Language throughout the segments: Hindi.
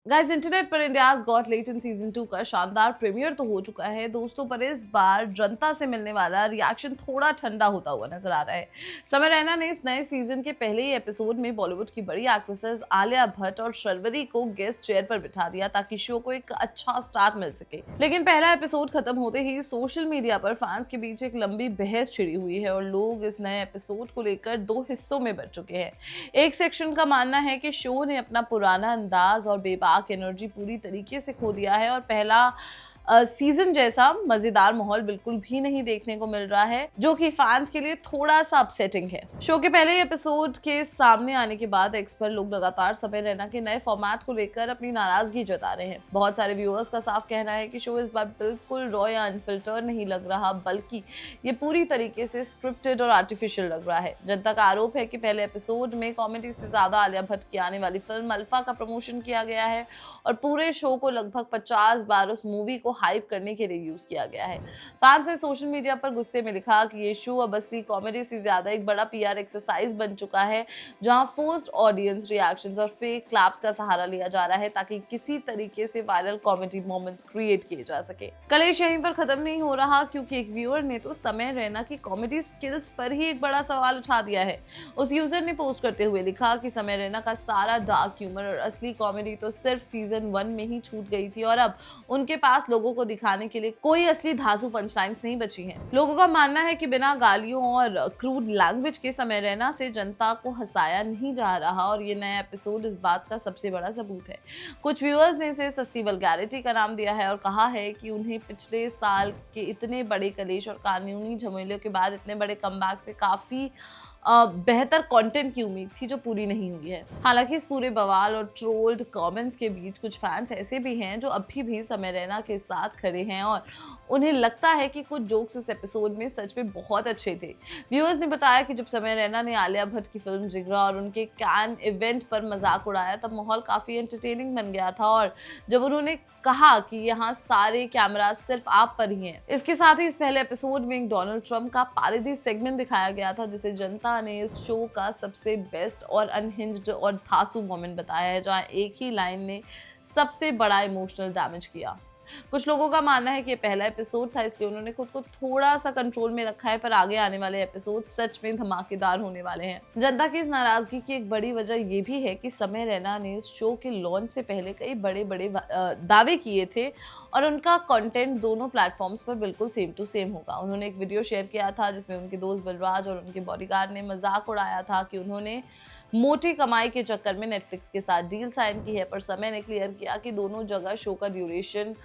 गाइस, इंटरनेट पर इंडियाज गॉट लेटेंट सीजन 2 का शानदार प्रीमियर तो हो चुका है दोस्तों, पर इस बार जनता से मिलने वाला रिएक्शन थोड़ा ठंडा होता हुआ नजर आ रहा है। समय रैना ने इस नए सीजन के पहले ही एपिसोड में बॉलीवुड की बड़ी एक्ट्रेसेस आलिया भट्ट और शर्वरी को गेस्ट चेयर पर बिठा दिया ताकि शो को एक अच्छा स्टार्ट मिल सके। लेकिन पहला एपिसोड खत्म होते ही सोशल मीडिया पर फैंस के बीच एक लंबी बहस छिड़ी हुई है और लोग इस नए एपिसोड को लेकर दो हिस्सों में बंट चुके हैं। एक सेक्शन का मानना है कि शो ने अपना पुराना अंदाज और बेबाक एनर्जी पूरी तरीके से खो दिया है और पहला सीजन जैसा मजेदार माहौल बिल्कुल भी नहीं देखने को मिल रहा है, जो कि फैंस के लिए थोड़ा सा अपसेटिंग है। शो के पहले एपिसोड के सामने आने के बाद एक्स पर लोग लगातार समय रैना के नए फॉर्मेट को लेकर अपनी नाराजगी जता रहे हैं। बहुत सारे व्यूअर्स का साफ कहना है कि शो इस बार बिल्कुल रॉ या अनफिल्टर नहीं लग रहा, बल्कि ये पूरी तरीके से स्क्रिप्टेड और आर्टिफिशियल लग रहा है। जनता का आरोप है कि पहले एपिसोड में कॉमेडी से ज्यादा आलिया भट्ट की आने वाली फिल्म अल्फा का प्रमोशन किया गया है और पूरे शो को लगभग 50 बार उस मूवी को हाइप करने के लिए यूज किया गया है। फैंस ने सोशल मीडिया पर गुस्से में लिखा कि ये शो अब असली कॉमेडी से ज्यादा एक बड़ा पीआर एक्सरसाइज बन चुका है, जहां फोर्स्ड ऑडियंस रिएक्शंस और फेक क्लैप्स का सहारा लिया जा रहा है ताकि किसी तरीके से वायरल कॉमेडी मोमेंट्स क्रिएट किए जा सके। कलेश यहीं पर खत्म नहीं हो रहा, क्योंकि एक व्यूअर ने तो समय रैना की कॉमेडी स्किल्स पर ही एक बड़ा सवाल उठा दिया है। उस यूजर ने पोस्ट करते हुए लिखा कि समय रैना का सारा डार्क ह्यूमर और असली कॉमेडी तो सिर्फ सीजन 1 में ही छूट गई थी और अब उनके पास लोगों को दिखाने के लिए कोई असली धांसू पंचलाइन्स नहीं बची हैं। लोगों का मानना है कि बिना गालियों और क्रूड लैंग्वेज के समय रैना से जनता को हंसाया नहीं जा रहा और ये नया एपिसोड इस बात का सबसे बड़ा सबूत है। कुछ व्यूअर्स ने इसे सस्ती वल्गैरिटी का नाम दिया है और कहा है कि उन्हें पिछले साल के इतने बड़े कलेश और कानूनी झमेलों के बाद इतने बड़े कमबैक से काफी बेहतर कंटेंट की उम्मीद थी, जो पूरी नहीं हुई है। हालांकि इस पूरे बवाल और ट्रोल्ड कमेंट्स के बीच कुछ फैंस ऐसे भी हैं जो अभी भी समय रैना के साथ खड़े हैं और उन्हें लगता है कि कुछ जोक्स इस एपिसोड में सच में बहुत अच्छे थे। व्यूअर्स ने बताया कि जब समय रैना ने आलिया भट्ट की फिल्म जिगरा और उनके कैन इवेंट पर मजाक उड़ाया तब माहौल काफी एंटरटेनिंग बन गया था और जब उन्होंने कहा कि यहाँ सारे कैमरा सिर्फ आप पर ही हैं। इसके साथ ही इस पहले एपिसोड में डोनाल्ड ट्रंप का पैरोडी सेगमेंट दिखाया गया था, जिसे जनता ने इस शो का सबसे बेस्ट और अनहिंज्ड और धांसू मोमेंट बताया है, जहां एक ही लाइन ने सबसे बड़ा इमोशनल डैमेज किया। कुछ लोगों का मानना है कि ये पहला एपिसोड था, इसलिए उन्होंने खुद को थोड़ा सा कंट्रोल में रखा है, पर आगे आने वाले एपिसोड सच में धमाकेदार होने वाले हैं। जनता की इस नाराजगी की एक बड़ी वजह ये भी है कि समय रैना ने इस शो के लॉन्च से पहले कई बड़े बड़े दावे किए थे और उनका कंटेंट दोनों प्लेटफॉर्म्स पर बिल्कुल सेम टू सेम होगा। उन्होंने एक वीडियो शेयर किया था जिसमें उनके दोस्त बलराज और उनके बॉडीगार्ड ने मजाक उड़ाया था कि उन्होंने मोटी कमाई के चक्कर में नेटफ्लिक्स के साथ डील साइन की है, पर समय ने क्लियर किया कि दोनों जगह शो का ड्यूरेशन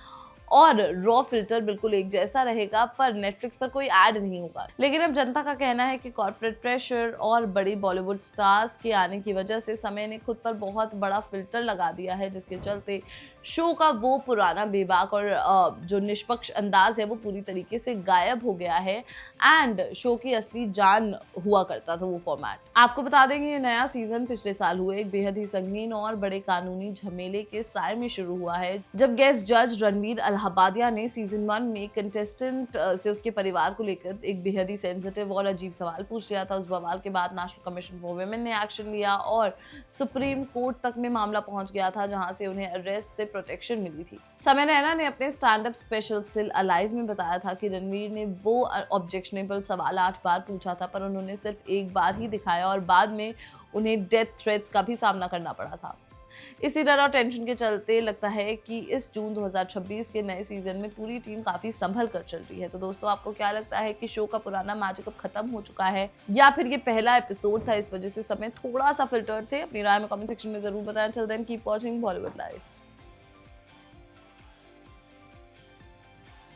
और रॉ फिल्टर बिल्कुल एक जैसा रहेगा, पर नेटफ्लिक्स पर कोई ऐड नहीं होगा। लेकिन अब जनता का कहना है कि कॉर्पोरेट प्रेशर और बड़ी बॉलीवुड स्टार्स के आने की वजह से समय ने खुद पर बहुत बड़ा फिल्टर लगा दिया है, जिसके चलते शो का वो पुराना बेबाक और जो निष्पक्ष अंदाज है वो पूरी तरीके से गायब हो गया है एंड शो की असली जान हुआ करता था वो फॉर्मेट। आपको बता दें कि ये नया सीजन पिछले साल हुए एक बेहद ही संगीन और बड़े कानूनी झमेले के साय में शुरू हुआ है, जब गेस्ट जज रणवीर अलाहाबादिया ने सीजन 1 में कंटेस्टेंट से उसके परिवार को लेकर एक बेहद ही सेंसिटिव और अजीब सवाल पूछ लिया था। उस बवाल के बाद नेशनल कमीशन फॉर वुमेन ने एक्शन लिया और सुप्रीम कोर्ट तक में मामला पहुंच गया था, जहां से उन्हें अरेस्ट से प्रोटेक्शन मिली थी। समय रैना ने अपने stand up special still alive में बताया था कि रणवीर ने वो ऑब्जेक्शनेबल सवाल 8 बार पूछा था, पर उन्होंने सिर्फ एक बार ही दिखाया और बाद में उन्हें डेथ थ्रेट्स का भी सामना करना पड़ा था। इसी तरह और टेंशन के चलते लगता है कि इस जून 2026 के नए सीजन में पूरी टीम काफी संभल कर चल रही है। तो दोस्तों, आपको क्या लगता है कि शो का पुराना मैजिक अब खत्म हो चुका है या फिर ये पहला एपिसोड था, इस वजह से समय थोड़ा सा फिल्टर थे? अपनी राय में कमेंट सेक्शन में जरूर बताएं। Till then keep watching Bollywood live.